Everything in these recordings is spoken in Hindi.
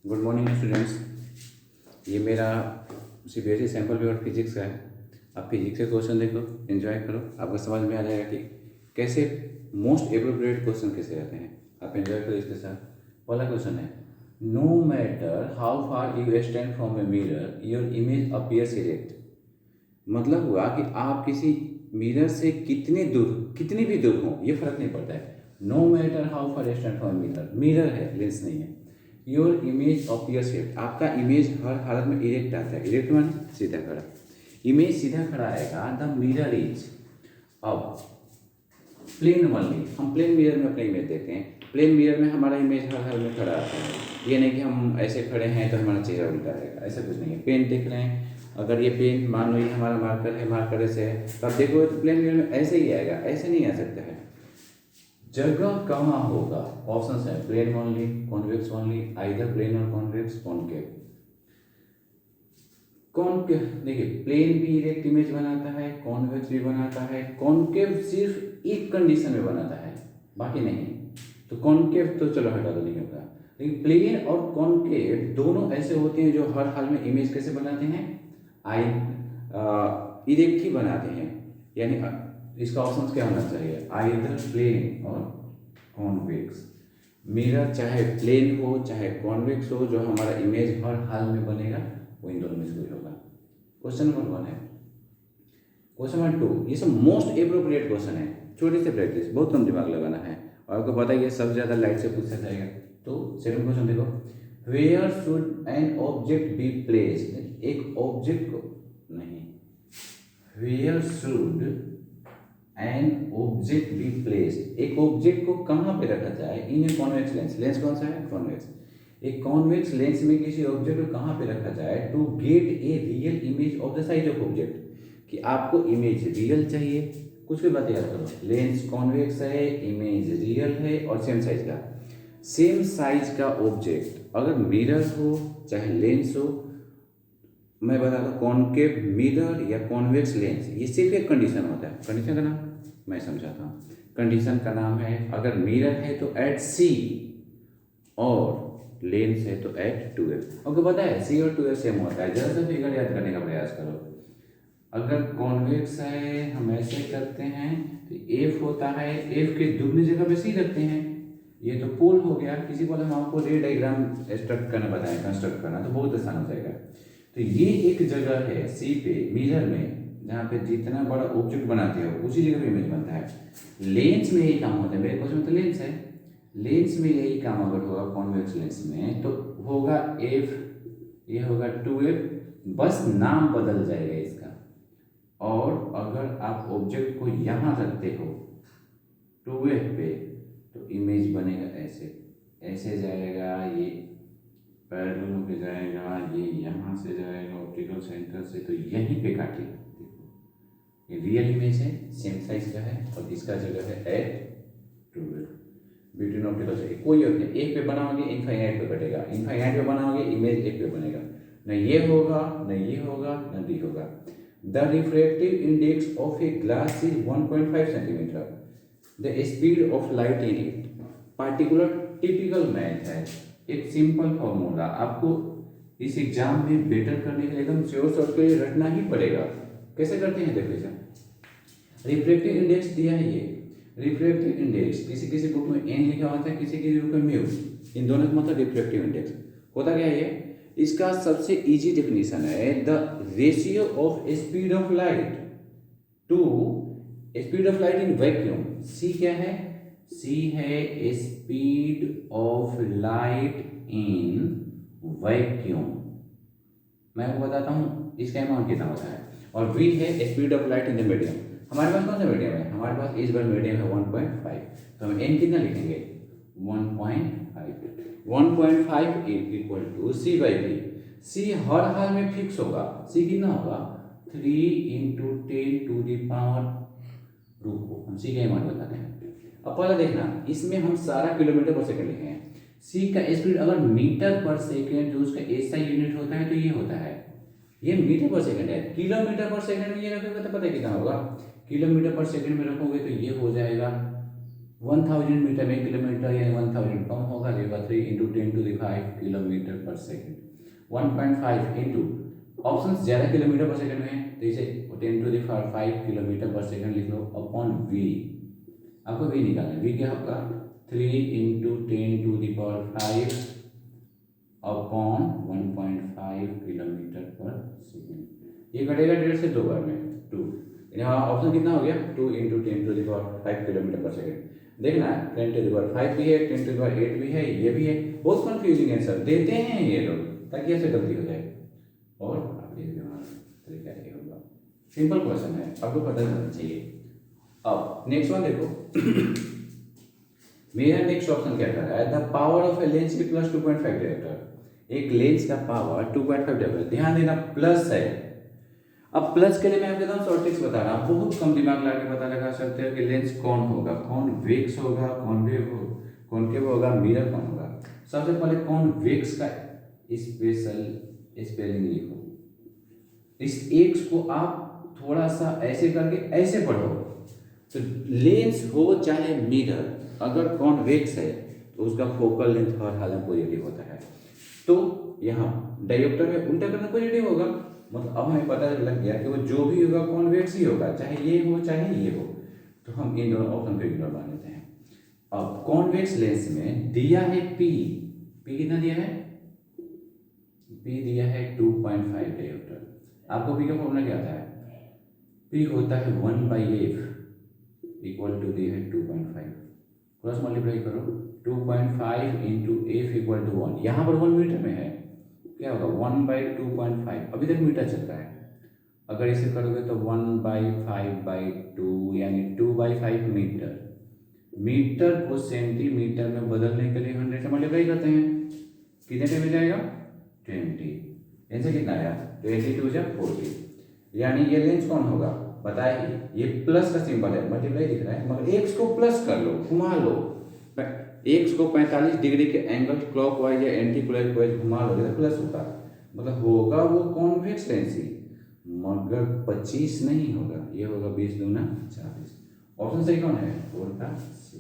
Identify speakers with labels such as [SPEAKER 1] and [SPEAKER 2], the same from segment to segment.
[SPEAKER 1] Good morning students. ये मेरा सीबीएसई सैम्पल पेपर फिजिक्स का है। आप फिजिक्स के क्वेश्चन देखो, एंजॉय करो, आपको समझ में आ जाएगा कि कैसे मोस्ट एप्रोप्रिएट क्वेश्चन कैसे रहते हैं। आप एंजॉय करो इसके साथ। पहला क्वेश्चन है, no matter how far you stand from a mirror your image appears erect. मतलब हुआ कि आप किसी मिरर से कितनी भी दूर हो, ये फर्क नहीं पड़ता है। No matter how far stand from mirror, mirror है, लेंस नहीं है। योर इमेज अपीयर्स इरेक्ट, आपका इमेज हर हालत में इरेक्ट आता है। इरेक्ट माने सीधा खड़ा, इमेज सीधा खड़ा आएगा। द मिरर इज, अब प्लेन ओनली, हम प्लेन मिरर में अपना इमेज देखते हैं। प्लेन मिरर में हमारा इमेज हर हाल में खड़ा आता है। ये नहीं कि हम ऐसे खड़े हैं तो हमारा चेहरा उल्टा रहेगा, ऐसा कुछ नहीं है। पेन देख रहे हैं, अगर ये पेन मान लो ये हमारा मार्कर है, मार्कर से है, तो आप देखोगे तो प्लेन मिरर में ऐसे ही आएगा, ऐसे नहीं आ सकता है। जगह कहाँ होगा? ऑप्शन है plane only, convex only, either plane और कॉन्वेक्स, कॉनकेव। कॉनकेव देखिए, प्लेन भी इरेक्ट इमेज बनाता है, कॉन्वेक्स भी बनाता है। कॉनकेव सिर्फ एक कंडीशन में बनाता है, बाकी नहीं। तो कॉनकेव तो चलो हटा दो, नहीं होगा। लेकिन प्लेन और कॉनकेव दोनों ऐसे होते हैं जो हर हाल में इमेज कैसे बनाते हैं? इरेक्ट ही बनाते हैं। यानी इसका ऑप्शन क्या होना चाहिए? आइदर प्लेन और कॉन्वेक्स। मिरर चाहे प्लेन हो चाहे कॉन्वेक्स हो, जो हमारा इमेज हर हाल में बनेगा वो इन दोनों में से कोई होगा। क्वेश्चन नंबर 1 है। क्वेश्चन नंबर 2, ये सब मोस्ट एप्रोप्रिएट क्वेश्चन है। छोटी सी प्रैक्टिस, बहुत कम दिमाग लगाना है, और आपको पता है ये सबसे ज़्यादा लाइट से पूछा जाएगा। तो सेकंड क्वेश्चन देखो, where should an object be placed. एक ऑब्जेक्ट को नहीं, where should an object be placed, एक ऑब्जेक्ट को कहाँ पे रखा जाए in a convex lens. Lens कौन सा है? कॉन्वेक्स। एक कॉन्वेक्स लेंस में किसी ऑब्जेक्ट को कहाँ पे रखा जाए to get a real image of the size of object, कि आपको इमेज रियल चाहिए। कुछ भी बात याद करो, लेंस कॉन्वेक्स है, इमेज रियल है और सेम साइज का। सेम साइज का ऑब्जेक्ट अगर मिरर हो चाहे लेंस हो, मैं बता दूं कॉनकेव मिरर या कॉन्वेक्स लेंस, ये सिर्फ एक कंडीशन होता है। कंडीशन का नाम मैं समझाता हूँ। कंडीशन का नाम है, अगर मिरर है तो एट सी और लेंस है तो एट 2f। आपको पता है सी और 2f सेम होता है। जरा सा फिगर याद करने का प्रयास करो। अगर कॉन्वेक्स है हम ऐसे करते हैं तो f होता है, f के दुगनी जगह पे c रखते हैं। ये तो पोल हो गया। किसी को हम आपको रे डायग्राम एक्सट्रैक्ट करना बताएं, कंस्ट्रक्ट करना, तो बहुत आसान हो जाएगा। तो ये एक जगह है सी पे मिरर में, जहाँ पे जितना बड़ा ऑब्जेक्ट बनाते हो उसी जगह पे इमेज बनता है। लेंस में यही काम होता है। मेरे क्वेश्चन तो लेंस है, लेंस में यही काम अगर होगा कॉन्वेक्स लेंस में तो होगा f, ये होगा 2f, बस नाम बदल जाएगा इसका। और अगर आप ऑब्जेक्ट को यहाँ रखते हो 2f पे तो इमेज बनेगा ऐसे, ऐसे जाएगा, ये पैरेलल होके जाएगा, ये यहाँ से जाएगा ऑप्टिकल सेंटर से, तो यहीं पे काटेगा। देखो ये रियल इमेज है, सेम साइज का है, और इसका जगह है एट 2f। बिटवीन ऑप्टिकल से कोई और नहीं, एक पे बनाओगे इनफाइनाइट पे कटेगा, इनफाइनाइट पे बनाओगे इमेज एक पे बनेगा। न ये होगा, न ये होगा, न डी होगा। The refractive index of a glass is 1.5 centimetre. The speed of light in it, particular typical math है। एक सिंपल फॉर्मूला आपको इस एग्जाम में बेटर करने के लिए एकदम श्योर शॉर्ट के लिए रटना ही पड़ेगा। कैसे करते हैं देखो। रिफ्रैक्टिव इंडेक्स दिया है ये, रिफ्रैक्टिव इंडेक्स किसी किसी बुक में एन लिखा होता है, किसी किसी बुक में म्यू, इन दोनों का मतलब रिफ्रैक्टिव इंडेक्स होता क्या है। इसका सबसे इजी डेफिनेशन है the ratio of speed of light to speed of light in vacuum. C क्या है? सी है speed of light in vacuum. मैं आपको बताता हूँ इसका अमाउंट कितना होता है। और वी है speed of light in the medium. हमारे पास कौन सा मीडियम है? हमारे पास इस बार मीडियम है 1.5, तो हम एन कितना लिखेंगे? 1.5। 1.5 equal to C by V. C हर हाल में फिक्स होगा। सी कितना होगा? 3 × 10⁻²। हम सी का अमाउंट बताते हैं। अब पहले देखना, इसमें हम सारा किलोमीटर पर सेकंड लिखे हैं। सी का स्पीड अगर मीटर पर सेकंड जो उसका एसआई यूनिट होता है तो ये होता है, ये मीटर पर सेकंड है। किलोमीटर पर सेकंड में ये रखोगे तो पता है कितना होगा। किलोमीटर पर सेकंड में रखोगे तो ये हो जाएगा 1000 मीटर में किलोमीटर, यानी 1000 कम होगा, ये होगा 3 × 10⁵ किलोमीटर पर सेकेंड। 1.5 इंटू ऑप्शन ज़्यादा किलोमीटर पर सेकेंड में है तो इसे 10⁵ किलोमीटर पर सेकेंड लिख लो अपॉन वी। आपको वी निकालना है। वी क्या होगा 3 × 10⁵ अपॉन 1.5 किलोमीटर पर सेकेंड। ये घटेगा 1.5 से 2 बार में 2। यहाँ ऑप्शन कितना हो गया 2 × 10⁵ किलोमीटर पर सेकेंड। देखना है 10⁵ भी है 10⁵ भी है ये भी है। बहुत कंफ्यूजिंग आंसर देते हैं ये लोग ताकि ऐसे गलती हो जाए। और आप देख लो हमारा तरीका ये होगा। सिंपल क्वेश्चन है आपको पता होना चाहिए। अब नेक्स्ट वन देखो मेरा नेक्स्ट ऑप्शन क्या कर रहा है the power of a lens plus 2.5 dioptre. एक लेंस का पावर 2.5 डायोप्टर। ध्यान देना प्लस है। अब प्लस के लिए मैं आपको एकदम शॉर्ट ट्रिक्स बता रहा हूँ। बहुत कम दिमाग लगा के पता लगा सकते हो कि लेंस कौन होगा, कॉन्वेक्स होगा, कॉनकेव होगा, मिरर कौन होगा। सबसे पहले कॉन्वेक्स का स्पेशल स्पेलिंग लिखो। इस एक्स को आप थोड़ा सा ऐसे करके ऐसे पढ़ो। तो लेंस हो चाहे मिरर अगर कॉन्वेक्स है तो उसका फोकल लेंथ हर हाल में पॉजिटिव होता है। तो यहाँ डायोप्टर में उल्टा करना पॉजिटिव होगा। मतलब अब हमें पता लग गया कि वो जो भी होगा कॉन्वेक्स ही होगा, चाहे ये हो चाहे ये हो। तो हम इन दोनों ऑप्शन को इग्नोर मान लेते हैं। अब कॉन्वेक्स लेंस में दिया है पी कितना दिया है पी दिया है 2.5 डायोप्टर। आपको पी का फॉर्मूला क्या आता है पी होता है 1/f इक्वल टू दिया है 2.5 क्रॉस मल्टीप्लाई करो 2.5 × f इक्वल टू 1। यहाँ पर 1 मीटर में है क्या होगा 1/2.5 अभी तक मीटर चल रहा है। अगर इसे करोगे तो 1/5/2 यानी 2/5 मीटर। मीटर को सेंटीमीटर में बदलने के लिए 100 से मल्टीप्लाई करते हैं। कितने पे मिल जाएगा 20। इनसे कितना आया 22 या 40। यानी ये लेंस कौन होगा बताइए। ये प्लस का सिंबल है मल्टीप्लाई दिख रहा है मगर एक्स को प्लस कर लो घुमा लो। एक्स को 45 डिग्री के एंगल क्लॉकवाइज या एंटी क्लॉकवाइज घुमा लो तो प्लस होगा। मतलब होगा वो कॉन्वेक्स लेंस ही मगर 25 नहीं होगा। ये होगा 20 दूना 40। ऑप्शन सही कौन है 4 का सी।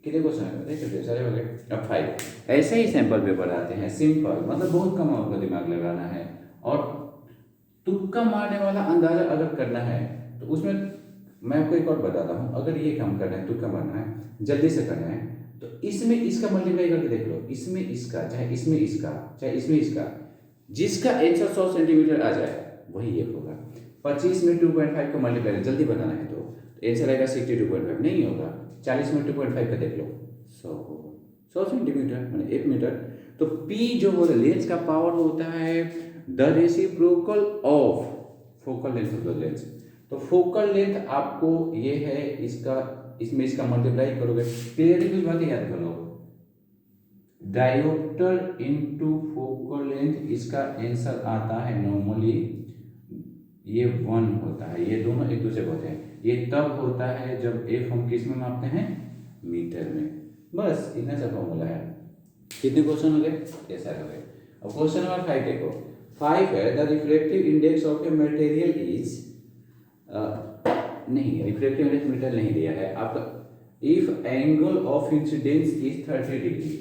[SPEAKER 1] कितने क्वेश्चन है देखिए सारे हो गए। अब 5 ऐसे ही सैंपल पेपर आते हैं सिंपल। मतलब बहुत कम आपको दिमाग लगाना है और तुक्का मारने वाला अंदाजा अगर करना है तो उसमें मैं आपको एक और बताता हूँ। अगर ये काम करना है तुक्का मारना है जल्दी से करना है तो इसमें इसका मल्टीप्लाई करके देख लो। इसमें इसका चाहे इसमें इसका चाहे इसमें इसका जिसका आंसर 100 सेंटीमीटर आ जाए वही ये होगा। 25 में 2.5 को मल्टीप्लाई जल्दी बनाना है तो आंसर आएगा 62.5 नहीं होगा। 40 में 2.5 का देख लो 100 होगा 100 सेंटीमीटर मैंने 1 मीटर। तो P जो हो लेंस का पावर होता है the reciprocal of focal length of the lens. तो फोकल लेंथ आपको ये है इसका इसमें इसका मल्टीप्लाई करोगे क्लियरली कुछ बातें याद कर लो। डायोप्टर इनटू फोकल लेंथ इसका आंसर आता है नॉर्मली ये 1 होता है। ये दोनों एक दूसरे को होते हैं। ये तब होता है जब एफ हम किस में मापते हैं मीटर में। बस इतना सा फॉर्मूला है। कितने क्वेश्चन हो गए ये सारे हो गए। अब क्वेश्चन नंबर 5 देखो 5 है the reflective index of a material is नहीं रिफ्लेक्टिव इंडेक्स मीटर नहीं दिया है आपका। If angle of incidence is 30 degree.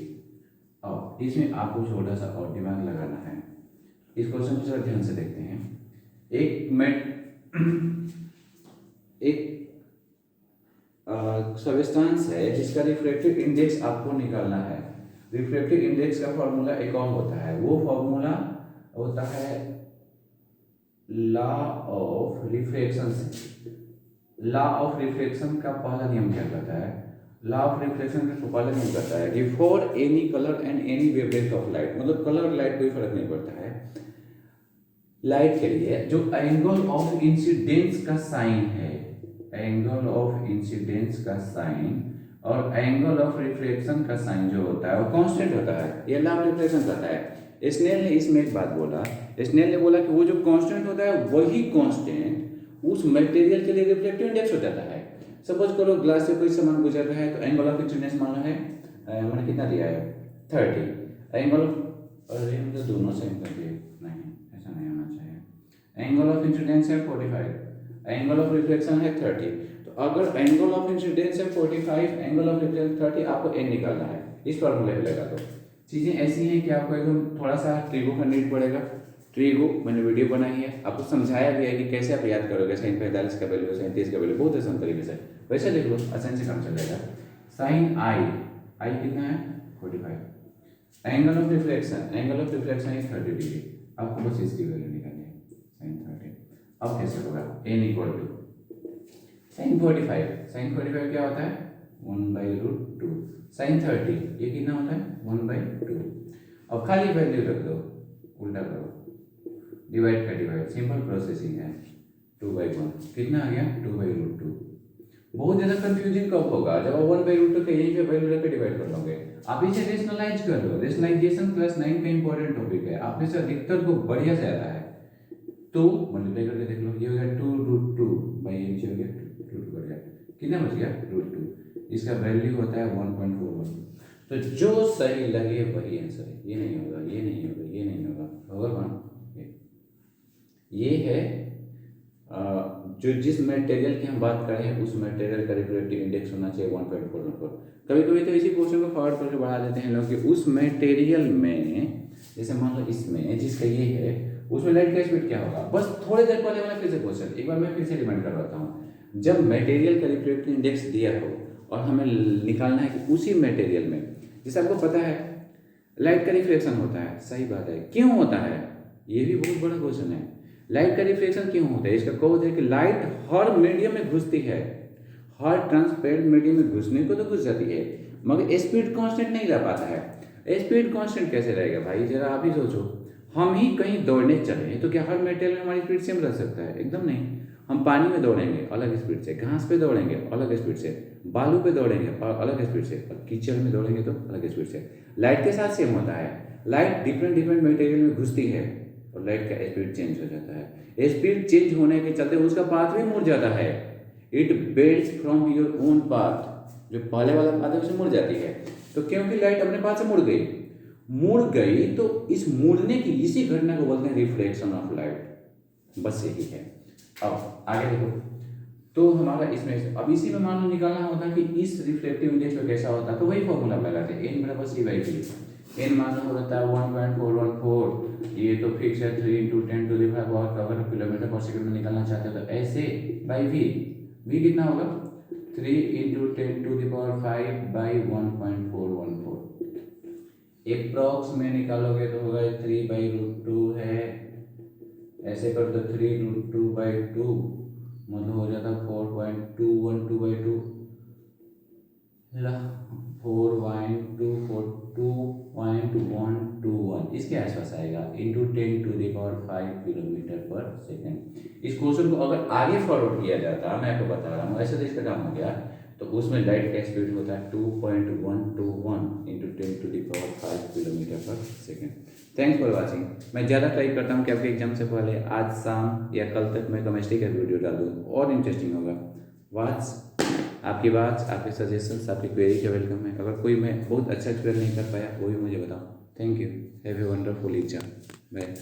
[SPEAKER 1] अब इसमें आपको छोटा सा और दिमाग लगाना है। इस क्वेश्चन को जरा ध्यान से देखते हैं। एक सब्सटेंस है जिसका रिफ्लेक्टिव इंडेक्स आपको निकालना है। रिफ्लेक्टिव इंडेक्स का फॉर्मूला एक और होता है। वो फॉर्मूला होता है law of reflection. Law of reflection का पहला नियम क्या कहता है लॉ ऑफ रिफ्लेक्शन का पहला नियम कहता है कि for any colour and any wavelength of light. मतलब कलर लाइट कोई फर्क नहीं पड़ता है। लाइट के लिए जो एंगल ऑफ इंसिडेंस का साइन है एंगल ऑफ इंसिडेंस का साइन और एंगल ऑफ रिफ्लेक्शन का साइन जो होता है वो कांस्टेंट होता है। ये लॉ ऑफ रिफ्लेक्शन कहता है। स्नेल ने इसमें एक बात बोला। स्नेल ने बोला कि वो जो कांस्टेंट होता है वही कांस्टेंट उस मटेरियल के लिए रिफ्लेक्टिव इंडेक्स हो जाता है। सपोज करो ग्लास से कोई सामान गुजर रहा है तो एंगल ऑफ इंसिडेंस माना है मैंने कितना दिया है 30। एंगल अरे हम तो दोनों सेम कर दिए नहीं ऐसा नहीं होना चाहिए। एंगल ऑफ इंसिडेंस है 45 एंगल ऑफ रिफ्लेक्शन है 30। तो अगर एंगल ऑफ इंसिडेंस है 45 एंगल ऑफ रिफ्लेक्शन 30 आपको n निकालना है। इस फॉर्मूले पे लगा दो। चीज़ें ऐसी हैं कि आपको एकदम थोड़ा सा ट्रिगो का नीड पड़ेगा। ट्रिगो मैंने वीडियो बनाई है, आपको समझाया भी है कि कैसे आप याद करोगे sin 45 का वैल्यू, sin 30 का वैल्यू, बहुत आसान तरीके से, वैसे देख लो आसानी से काम चल जाएगा। साइन आई कितना है 45, एंगल ऑफ रिफ्लेक्शन है 30 डिग्री, आपको बस इसकी वैल्यू निकालनी है sin 30। अब कैसे होगा, n इक्वल टू sin 45 क्या होता है 1/√2, sin 30 ये कितना होता है 1/2। अब खाली वैल्यू रख दो, उल्टा करो, डिवाइड का डिवाइड, सिंपल प्रोसेसिंग है, 2/1 कितना आ गया 2/√2। बहुत ज़्यादा कंफ्यूजिंग कब होगा, जब आप 1/√2 के यहीं पे वैल्यू रख के डिवाइड कर लोगे। आप इसे रेशनलाइज कर लो, रेशनलाइजेशन क्लास 9 का इंपॉर्टेंट टॉपिक है, आप में से अधिकतर को बढ़िया से आता है। तो मल्टीप्लाई करके देख लो, ये हो गया 2√2 बाई नीचे हो गया 2 बढ़ गया, कितना बच गया √2, इसका वैल्यू होता है 1.41। तो जो सही लगे वही आंसर है, ये नहीं होगा, ये नहीं होगा, ये नहीं होगा, होगा कौन, ये है जो जिस मटेरियल की हम बात कर रहे हैं उस मटेरियल का रिफ्रैक्टिव इंडेक्स होना चाहिए 1.44। कभी कभी तो इसी क्वेश्चन को फॉरवर्ड करके बढ़ा देते हैं लोग कि उस मटेरियल में, जैसे मान लो इसमें जिसका ये है, उसमें लाइट का स्पीड क्या होगा। बस थोड़ी देर पहले वाला फिर से क्वेश्चन एक बार मैं फिर से रिमाइंड करवाता हूँ। जब मटेरियल का रिफ्रैक्टिव इंडेक्स दिया हो और हमें निकालना है कि उसी मटेरियल में, जैसे आपको पता है लाइट का रिफ्लेक्शन होता है, सही बात है, क्यों होता है, ये भी बहुत बड़ा क्वेश्चन है। लाइट का रिफ्लेक्शन क्यों होता है, इसका कॉज है कि लाइट हर मीडियम में घुसती है, हर ट्रांसपेरेंट मीडियम में घुसने को तो घुस जाती है, मगर स्पीड कांस्टेंट नहीं रह पाता है। स्पीड कांस्टेंट कैसे रहेगा भाई, जरा आप ही सोचो। हम ही कहीं दौड़ने चले तो क्या हर मटेरियल में हमारी स्पीड सेम रह सकता है, एकदम नहीं। हम पानी में दौड़ेंगे अलग स्पीड से, घास पे दौड़ेंगे अलग स्पीड से, बालू पे दौड़ेंगे अलग स्पीड से, और कीचड़ में दौड़ेंगे तो अलग स्पीड से। लाइट के साथ सेम होता है, लाइट डिफरेंट मटेरियल में घुसती है और लाइट का स्पीड चेंज हो जाता है। स्पीड चेंज होने के चलते उसका पाथ भी मुड़ जाता है, it bends from your own path, जो पहले वाला पाथ है उसे मुड़ जाती है। तो क्योंकि लाइट अपने पाथ से मुड़ गई तो इस मुड़ने की इसी घटना को बोलते हैं रिफ्लेक्शन ऑफ लाइट, बस यही है। अब आगे देखो, तो हमारा इसमें अब इसी में मान लो निकालना होता है कि इस रिफ्लेक्टिव इंडेक्स पे कैसा होता है, तो वही फॉर्मूला लगाते हैं, n बराबर c/v। n मान लो होता है 1.414, ये तो फिक्स है 3 × 10⁵ अगर किलोमीटर पर सेकंड में निकालना चाहते हो तो ऐसे बाई v कितना होगा 3 × 10⁵/1.414। एप्रॉक्स में निकालोगे तो होगा 3/√2 है, ऐसे कर दो 3√2/2 मतलब हो जाता 4.212/2 4.24121 इसके आसपास आएगा, इंटू 10⁵ किलोमीटर पर सेकेंड। इस क्वेश्चन को अगर आगे फॉरवर्ड किया जाता, मैं आपको बता रहा हूँ, ऐसे तो इसका काम हो गया, तो उसमें लाइट का स्पीड होता है 2.121 इंटू 10⁵ किलोमीटर पर सेकेंड। Thanks for watching. मैं ज़्यादा ट्राई करता हूँ कि आपके एग्जाम से पहले आज शाम या कल तक मैं केमिस्ट्री का वीडियो डाल दूँ, और इंटरेस्टिंग होगा। आपकी बात, आपके सजेशंस, आपकी क्वेरी के वेलकम है। अगर कोई मैं बहुत अच्छा एक्सप्लेन नहीं कर पाया वो भी मुझे बताओ। Thank you, have a wonderful exam, bye.